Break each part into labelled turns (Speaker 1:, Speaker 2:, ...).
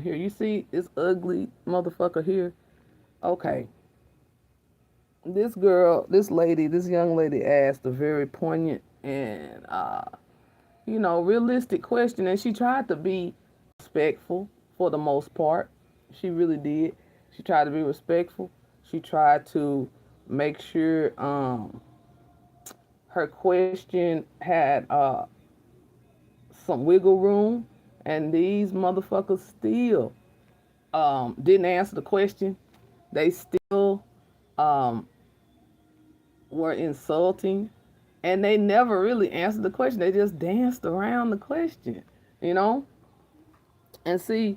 Speaker 1: Here, you see this ugly motherfucker here? Okay. This young lady asked a very poignant and, realistic question. And she tried to be respectful for the most part. She really did. She tried to be respectful. She tried to make sure her question had some wiggle room. And these motherfuckers still didn't answer the question. They still um, were insulting, and they never really answered the question. They just danced around the question, you know? And see,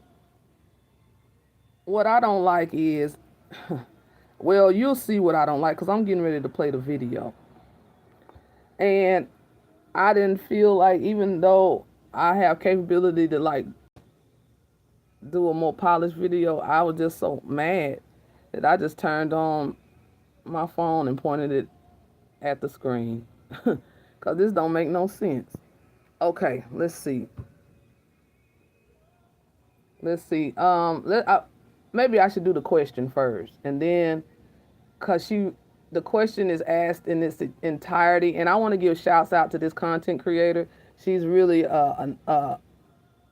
Speaker 1: what I don't like is, well, you'll see what I don't like because I'm getting ready to play the video. And I didn't feel like, even though I have capability to like do a more polished video, I was just so mad that I just turned on my phone and pointed it at the screen. Cause this don't make no sense. Okay, let's see. Let's see. Maybe I should do the question first, and then, the question is asked in its entirety, and I want to give shouts out to this content creator. She's really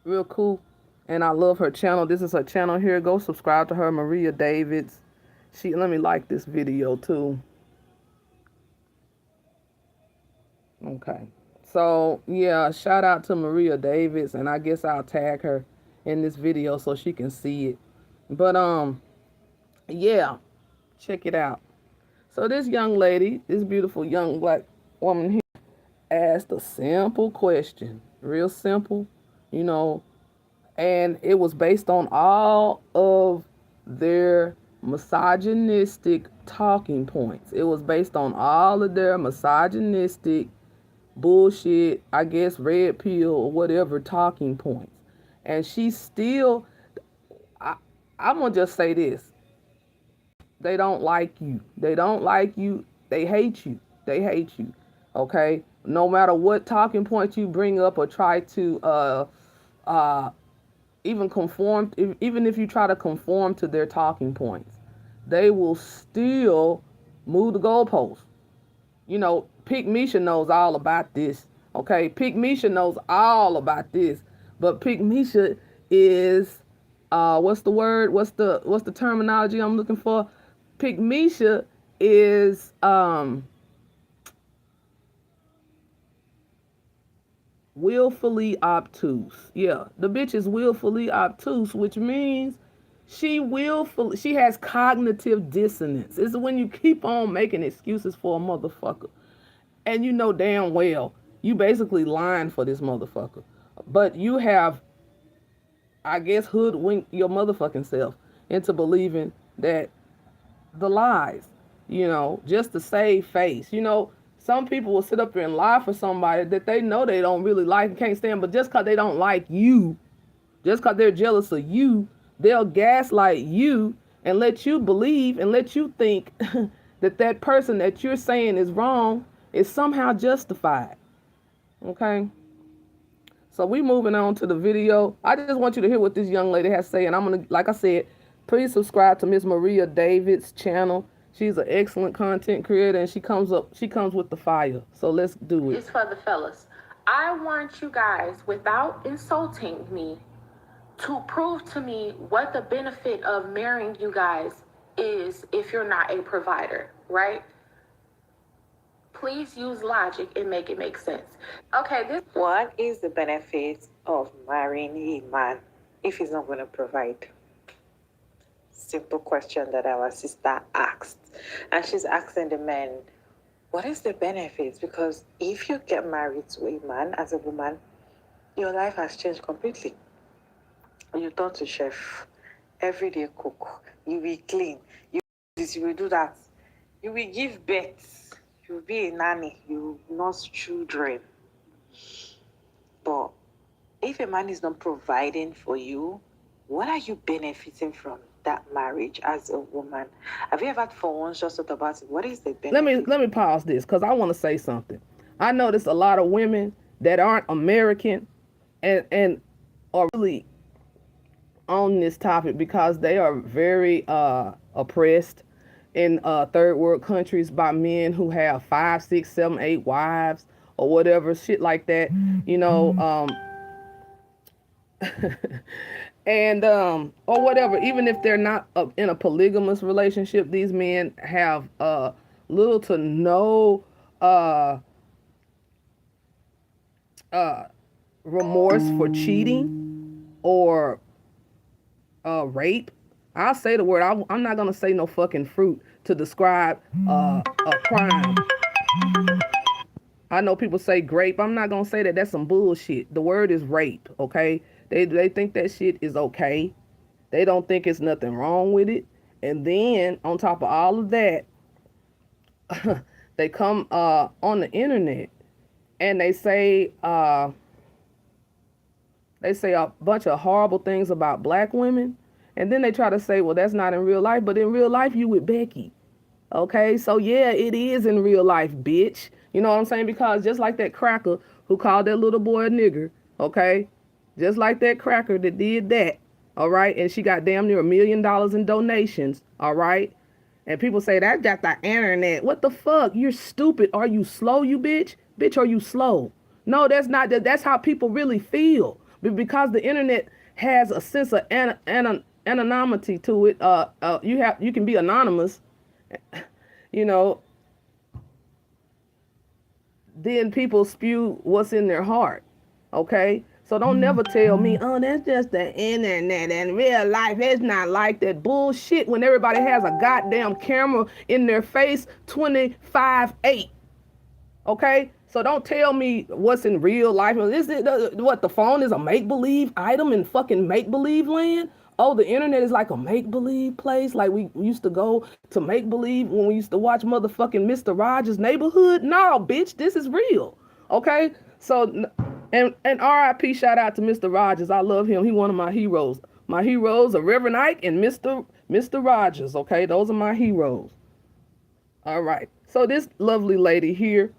Speaker 1: real cool, and I love her channel. This is her channel here. Go subscribe to her, Maria Davids. Let me like this video too. Okay. So yeah, shout out to Maria Davids, and I guess I'll tag her in this video so she can see it. But yeah, check it out. So this young lady, this beautiful young black woman here, asked a simple question, real simple, you know, and it was based on all of their misogynistic talking points. It was based on all of their misogynistic bullshit, I guess red pill or whatever talking points. And she still, I'm gonna just say this. They don't like you. They don't like you. They hate you. They hate you. Okay? No matter what talking point you bring up or try to uh even conform, even if you try to conform to their talking points, they will still move the goalposts. You know, Pick Misha knows all about this. Okay, Pick Misha knows all about this. But Pick Misha is what's the word? What's the terminology I'm looking for? Pick Misha is willfully obtuse. Yeah, the bitch is willfully obtuse, which means she has cognitive dissonance. It's when you keep on making excuses for a motherfucker, and you know damn well you basically lying for this motherfucker, but you have, I guess, hoodwinked your motherfucking self into believing that the lies, just to save face. Some people will sit up there and lie for somebody that they know they don't really like and can't stand, but just because they don't like you, just because they're jealous of you, they'll gaslight you and let you believe and let you think that that person that you're saying is wrong is somehow justified. Okay? So we moving on to the video. I just want you to hear what this young lady has to say. And I'm going to, like I said, please subscribe to Miss Maria David's channel. She's an excellent content creator, and she comes with the fire. So let's do it.
Speaker 2: It's for the fellas. I want you guys, without insulting me, to prove to me what the benefit of marrying you guys is if you're not a provider, right? Please use logic and make it make sense. Okay,
Speaker 3: what is the benefit of marrying a man if he's not going to provide? Simple question that our sister asked. And she's asking the men, what is the benefit? Because if you get married to a man as a woman, your life has changed completely. You turn to chef, everyday cook, you will clean, you will do this, you will do that, you will give birth, you will be a nanny, you will nurse children. But if a man is not providing for you, what are you benefiting from that marriage as a woman? Have you ever for once just thought about it? What is the benefit?
Speaker 1: Let me pause this because I want to say something. I notice a lot of women that aren't American and are really on this topic because they are very oppressed in third world countries by men who have 5, 6, 7, 8 wives or whatever shit like that. You know, and or whatever. Even if they're not in a polygamous relationship, these men have little to no uh, uh, remorse for cheating or rape. I'll say the word. I'm not gonna say no fucking fruit to describe a crime. I know people say grape. I'm not gonna say that. That's some bullshit. The word is rape. Okay. They think that shit is okay. They don't think it's nothing wrong with it. And then on top of all of that, they come on the internet and they say a bunch of horrible things about black women. And then they try to say, well, that's not in real life. But in real life, you with Becky. Okay, so yeah, it is in real life, bitch. You know what I'm saying? Because just like that cracker who called that little boy a nigger, okay? Just like that cracker that did that, all right? And she got damn near $1 million in donations, all right? And people say that's just the internet. What the fuck? You're stupid. Are you slow, you bitch? Bitch, are you slow? No, that's not that. That's how people really feel. But because the internet has a sense of anonymity to it, you can be anonymous, you know, then people spew what's in their heart. Okay? So don't never tell me, oh, that's just the internet and real life. It's not like that bullshit when everybody has a goddamn camera in their face 25/8. Okay? So don't tell me what's in real life. Is it what the phone is a make-believe item in fucking make-believe land? Oh, the internet is like a make-believe place. Like we used to go to make-believe when we used to watch motherfucking Mr. Rogers' Neighborhood. No, bitch, this is real. Okay? So and RIP shout out to Mr. Rogers. I love him. He one of my heroes. My heroes are Reverend Ike and Mr. Rogers. Okay? Those are my heroes. All right. So this lovely lady here,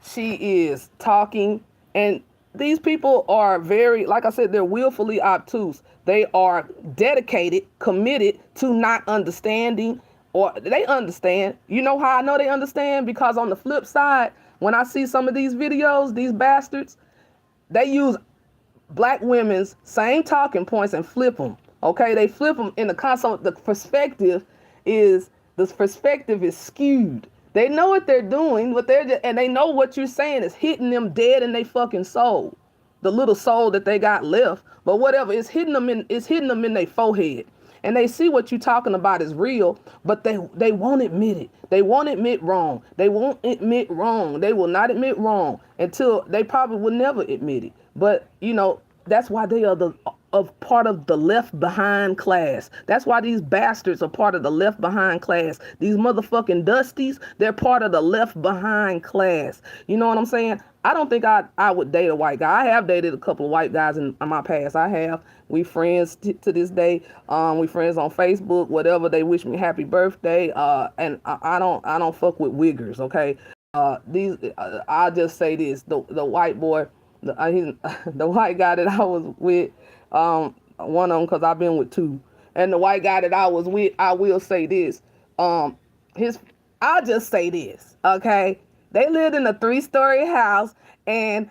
Speaker 1: she is talking, and these people are very, like I said, they're willfully obtuse. They are dedicated, committed to not understanding, or they understand. You know how I know they understand? Because on the flip side, when I see some of these videos, these bastards, they use black women's same talking points and flip them. Okay, they flip them in the console. The perspective is skewed. They know what they're doing, and they know what you're saying is hitting them dead in their fucking soul, the little soul that they got left. But whatever, it's hitting them in their forehead, and they see what you're talking about is real, but they won't admit it. They won't admit wrong. They won't admit wrong. They will not admit wrong until they probably will never admit it. But you know that's why they are part of the left behind class. That's why these bastards are part of the left behind class. These motherfucking dusties, they're part of the left behind class. You know what I'm saying? I don't think I would date a white guy. I have dated a couple of white guys in my past. I have. We friends to this day. We friends on Facebook. Whatever. They wish me happy birthday. And I don't fuck with wiggers. Okay. I'll just say this: the white boy, the white guy that I was with. One of them, because I've been with two, and the white guy that I was with, I will say this, I'll just say this, okay? They lived in a 3-story house, and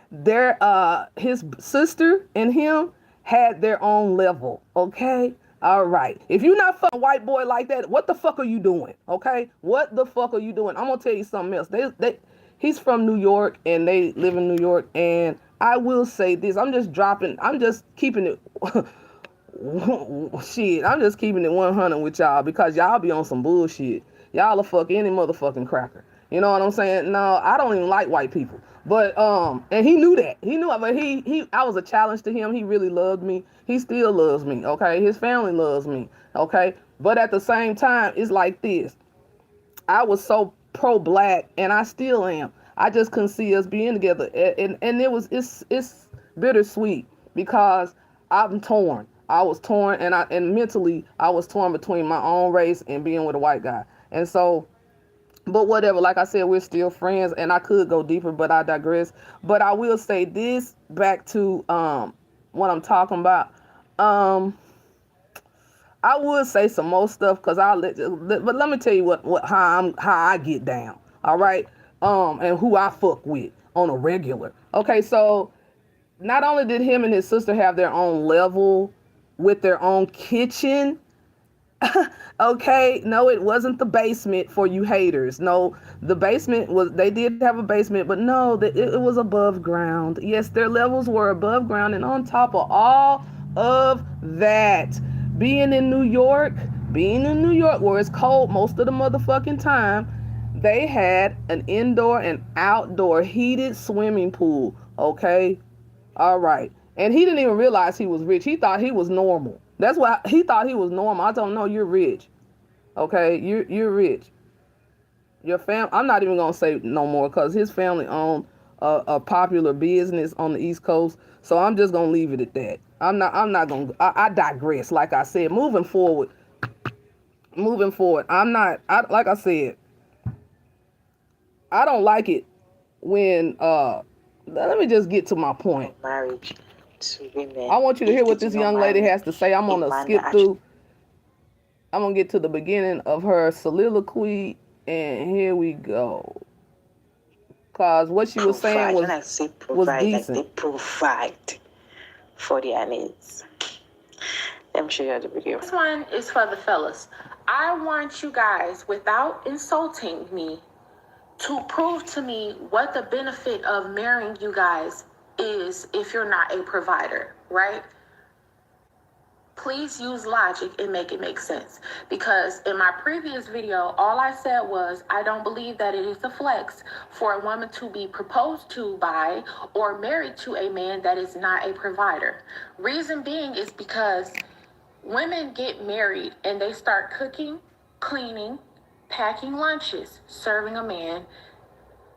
Speaker 1: his sister and him had their own level, okay? All right. If you're not fucking white boy like that, what the fuck are you doing, okay? What the fuck are you doing? I'm gonna tell you something else. He's from New York, and they live in New York, and I will say this. I'm just keeping it, shit, I'm just keeping it 100 with y'all because y'all be on some bullshit. Y'all will fuck any motherfucking cracker. You know what I'm saying? No, I don't even like white people. But, and he knew that. He knew it, but I was a challenge to him. He really loved me. He still loves me, okay? His family loves me, okay? But at the same time, it's like this. I was so pro-black, and I still am. I just couldn't see us being together, and it's bittersweet because I'm torn. I was torn, and mentally I was torn between my own race and being with a white guy, and so. But whatever, like I said, we're still friends, and I could go deeper, but I digress. But I will say this back to what I'm talking about. Um, I would say some more stuff because but let me tell you what how I get down. All right, and who I fuck with on a regular. Okay, so not only did him and his sister have their own level with their own kitchen. Okay, no, it wasn't the basement for you haters. No, the basement was, they did have a basement, but no, it was above ground. Yes, their levels were above ground, and on top of all of that, being in New York, being in New York where it's cold most of the motherfucking time, they had an indoor and outdoor heated swimming pool. Okay, all right. And he didn't even realize he was rich. He thought he was normal. That's why he thought he was normal. I told him, no, you're rich. Okay, you're rich. Your fam. I'm not even gonna say no more because his family owned a popular business on the East Coast. So I'm just gonna leave it at that. I'm not gonna. I digress. Like I said, moving forward. Moving forward. I'm not. Like I said, I don't like it when. Let me just get to my point.
Speaker 3: Marriage to women,
Speaker 1: I want you to hear
Speaker 3: if they
Speaker 1: what
Speaker 3: do
Speaker 1: this
Speaker 3: not
Speaker 1: young lady
Speaker 3: marry
Speaker 1: has to say. I'm
Speaker 3: a
Speaker 1: gonna
Speaker 3: man
Speaker 1: skip
Speaker 3: that actually
Speaker 1: through. I'm gonna get to the beginning of her soliloquy, and here we go. Cause what she was saying
Speaker 3: provide. When I say
Speaker 1: was
Speaker 3: provide, like they
Speaker 1: decent.
Speaker 3: provide for their needs. Let me show you the video.
Speaker 2: This one is for the fellas. I want you guys, without insulting me, to prove to me what the benefit of marrying you guys is if you're not a provider, right? Please use logic and make it make sense. Because in my previous video, all I said was I don't believe that it is a flex for a woman to be proposed to by or married to a man that is not a provider. Reason being is because women get married and they start cooking, cleaning, packing lunches, serving a man,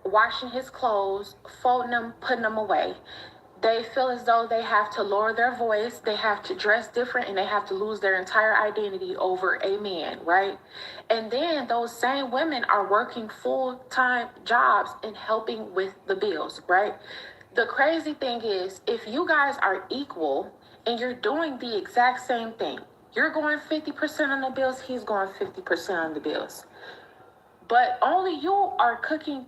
Speaker 2: washing his clothes, folding them, putting them away. They feel as though they have to lower their voice, they have to dress different, and they have to lose their entire identity over a man, right? And then those same women are working full-time jobs and helping with the bills, right? The crazy thing is, if you guys are equal and you're doing the exact same thing, you're going 50% on the bills, he's going 50% on the bills. But only you are cooking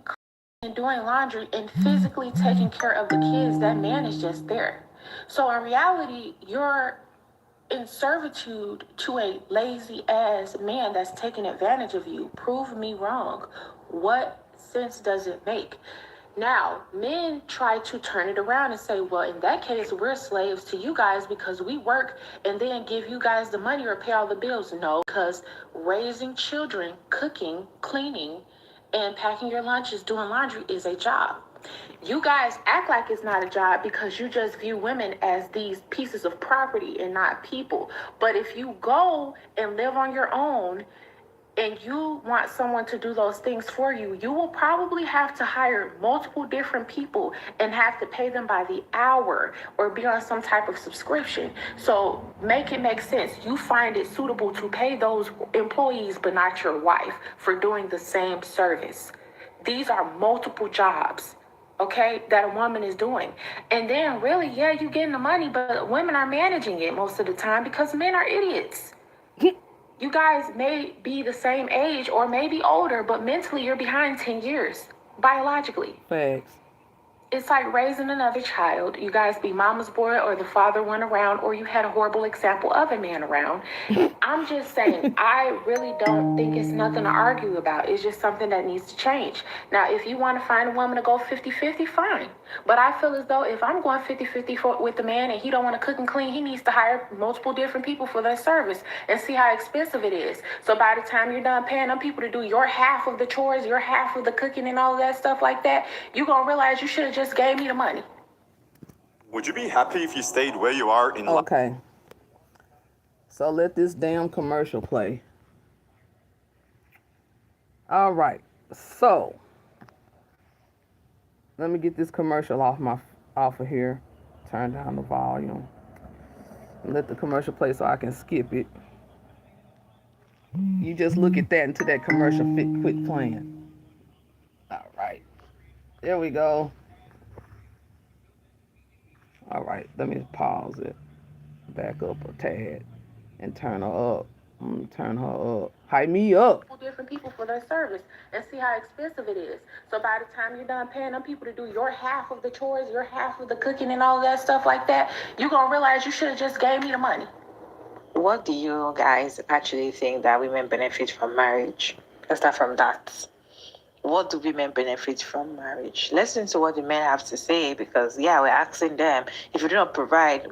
Speaker 2: and doing laundry and physically taking care of the kids. That man is just there. So in reality, you're in servitude to a lazy ass man that's taking advantage of you. Prove me wrong. What sense does it make? Now, men try to turn it around and say, well, in that case, we're slaves to you guys because we work and then give you guys the money or pay all the bills. No, because raising children, cooking, cleaning, and packing your lunches, doing laundry is a job. You guys act like it's not a job because you just view women as these pieces of property and not people. But if you go and live on your own and you want someone to do those things for you, you will probably have to hire multiple different people and have to pay them by the hour or be on some type of subscription. So make it make sense. You find it suitable to pay those employees, but not your wife, for doing the same service. These are multiple jobs, okay, that a woman is doing. And then really, yeah, you're getting the money, but women are managing it most of the time because men are idiots. You guys may be the same age or maybe older, but mentally you're behind 10 years, biologically.
Speaker 1: Facts.
Speaker 2: It's like raising another child. You guys be mama's boy or the father went around or you had a horrible example of a man around. I'm just saying, I really don't think it's nothing to argue about. It's just something that needs to change. Now, if you want to find a woman to go 50-50, fine. But I feel as though if I'm going 50-50 with the man and he don't want to cook and clean, he needs to hire multiple different people for that service and see how expensive it is. So by the time you're done paying them people to do your half of the chores, your half of the cooking and all of that stuff like that, you're going to realize you should have just gave me the money.
Speaker 4: Would you be happy if you stayed where you are in life?
Speaker 1: Okay. So let this damn commercial play. All right. So let me get this commercial off of here. Turn down the volume. And let the commercial play so I can skip it. You just look at that until that commercial quit playing. All right. There we go. All right. Let me pause it. back up a tad and turn her up. Turn her up. Hype me up.
Speaker 2: different people for their service and see how expensive it is. So by the time you're done paying them people to do your half of the chores, your half of the cooking and all of that stuff like that, you're going to realize you should have just gave me the money.
Speaker 3: What do you guys actually think that women benefit from marriage? Let's start from that. What do women benefit from marriage? Listen to what the men have to say, because yeah, we're asking them, if you do not provide.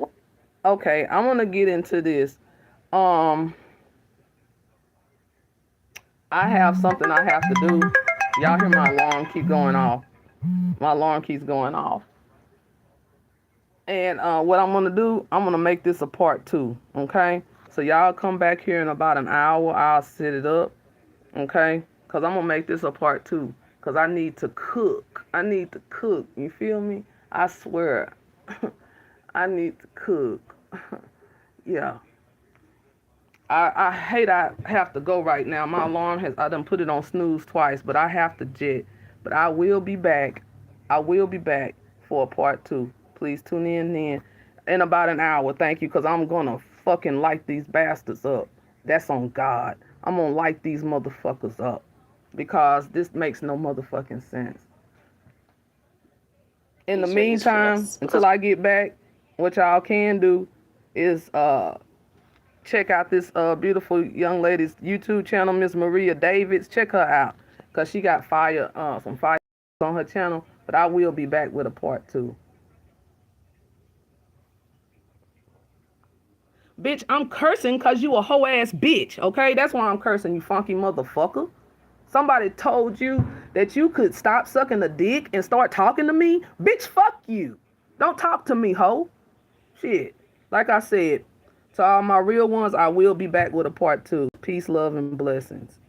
Speaker 1: Okay, I want to get into this. I have something I have to do. Y'all hear my alarm keep going off. My alarm keeps going off. And what I'm gonna do, I'm gonna make this a part 2. Okay, so y'all come back here in about an hour. I'll set it up. Okay, cause I'm gonna make this a part 2. Cause I need to cook. I need to cook. You feel me? I swear. I need to cook. Yeah. I hate I have to go right now. My alarm I done put it on snooze twice, but I have to jet. But I will be back. I will be back for a part 2. Please tune in about an hour. Thank you, because I'm gonna fucking light these bastards up. That's on God. I'm gonna light these motherfuckers up. Because this makes no motherfucking sense. In the meantime, until I get back, what y'all can do is check out this beautiful young lady's YouTube channel, Miss Maria Davids. Check her out, cause she got some fire on her channel. But I will be back with a part 2. Bitch, I'm cursing cause you a hoe ass bitch. Okay, that's why I'm cursing, you funky motherfucker. Somebody told you that you could stop sucking a dick and start talking to me? Bitch, fuck you. Don't talk to me, hoe. Shit. Like I said, to all my real ones, I will be back with a part 2. Peace, love, and blessings.